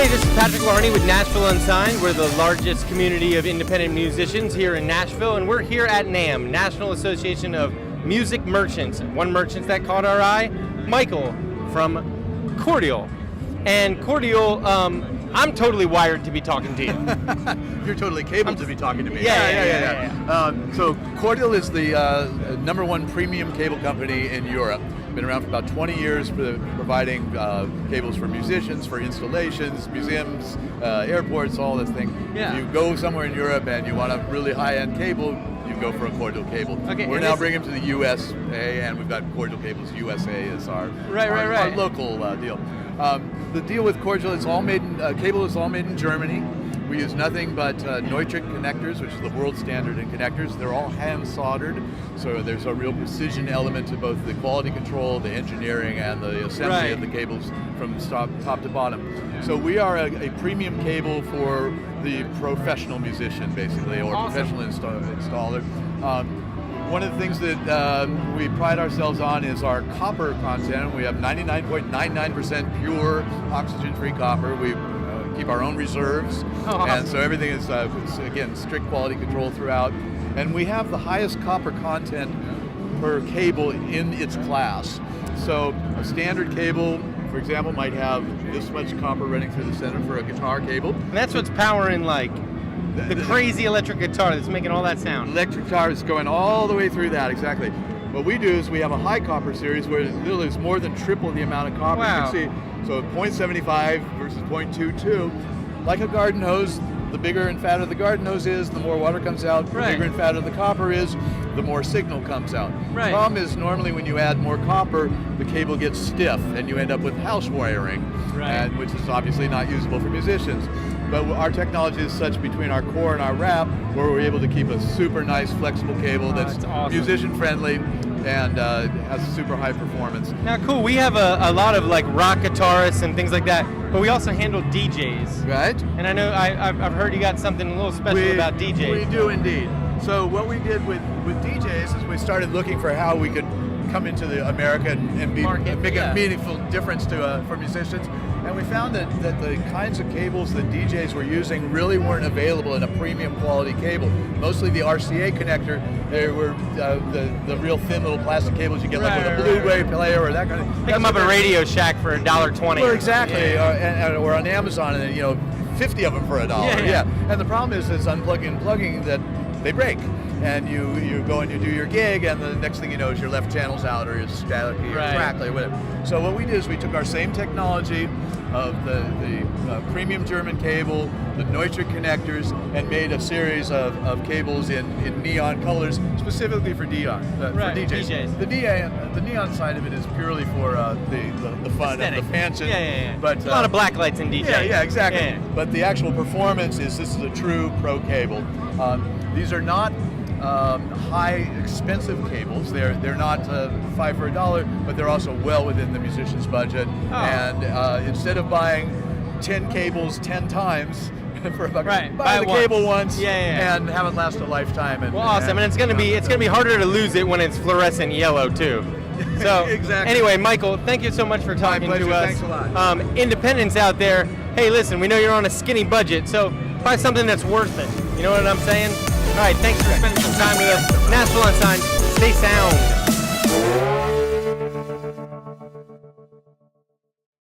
Hey, this is Patrick Larney with Nashville Unsigned. We're the largest community of independent musicians here in Nashville, and we're here at Namm, National Association of Music Merchants. One merchant that caught our eye, Michael from Cordial. And Cordial, I'm totally wired to be talking to you. You're totally capable to be talking to me. Yeah. So Cordial is the #1 premium cable company in Europe. Been around for about 20 years, providing cables for musicians, for installations, museums, airports, all this thing. Yeah. If you go somewhere in Europe and you want a really high-end cable, you go for a Cordial cable. Okay, We're now bringing them to the USA, and we've got Cordial Cables USA as our local deal. The deal with Cordial is all made in, cable is all made in Germany. We use nothing but Neutrik connectors, which is the world standard in connectors. They're all hand soldered, so there's a real precision element to both the quality control, the engineering, and the assembly of the cables from top to bottom. So we are a premium cable for the professional musician, basically, or professional installer. One of the things that we pride ourselves on is our copper content. We have 99.99% pure oxygen-free copper. We keep our own reserves, and so everything is, again, strict quality control throughout. And we have the highest copper content per cable in its class. So a standard cable, for example, might have this much copper running through the center for a guitar cable. And that's what's powering, like, the crazy electric guitar that's making all that sound. Electric guitar is going all the way through that, exactly. What we do is we have a high copper series where it literally is more than triple the amount of copper you can see. So 0.75 versus 0.22. Like a garden hose, the bigger and fatter the garden hose is, the more water comes out. The bigger and fatter the copper is, the more signal comes out. The problem is normally when you add more copper, the cable gets stiff and you end up with house wiring, and, which is obviously not usable for musicians. But our technology is such between our core and our wrap where we're able to keep a super nice flexible cable that's awesome. musician friendly and has super high performance. Now, cool. We have a lot of like rock guitarists and things like that, but we also handle DJs. Right. And I know I've heard you got something a little special about DJs. We do indeed. So what we did with DJs is we started looking for how we could come into the America and make a meaningful difference for musicians. And we found that the kinds of cables that DJs were using really weren't available in a premium quality cable. Mostly the RCA connector. They were the real thin little plastic cables you get like with a Blu-ray player or that kind of. Pick them up at Radio Shack for $1.20. Well, exactly, or on Amazon, and 50 of them for $1. Yeah. And the problem is unplugging and plugging that they break. And you go and you do your gig, and the next thing you know is your left channel's out, or you're staticky, or crackly, or whatever. So what we did is we took our same technology of the premium German cable, the Neutrik connectors, and made a series of cables in neon colors, specifically for DJs. The neon side of it is purely for the fun Aesthetic. of the fancy. But a lot of black lights in DJs. Yeah, exactly. But the actual performance this is a true pro cable. These are not high expensive cables. They're not $5 for $1, but they're also well within the musician's budget. And instead of buying 10 cables 10 times for a buck, buy the cable once and have it last a lifetime. And, awesome. And it's gonna be harder to lose it when it's fluorescent yellow too. So anyway, Michael, thank you so much for talking to us. Thanks a lot. Independents out there, hey, listen, we know you're on a skinny budget, so buy something that's worth it. You know what I'm saying? All right, thanks for spending some time with us. Nashville Unsigned, stay sound.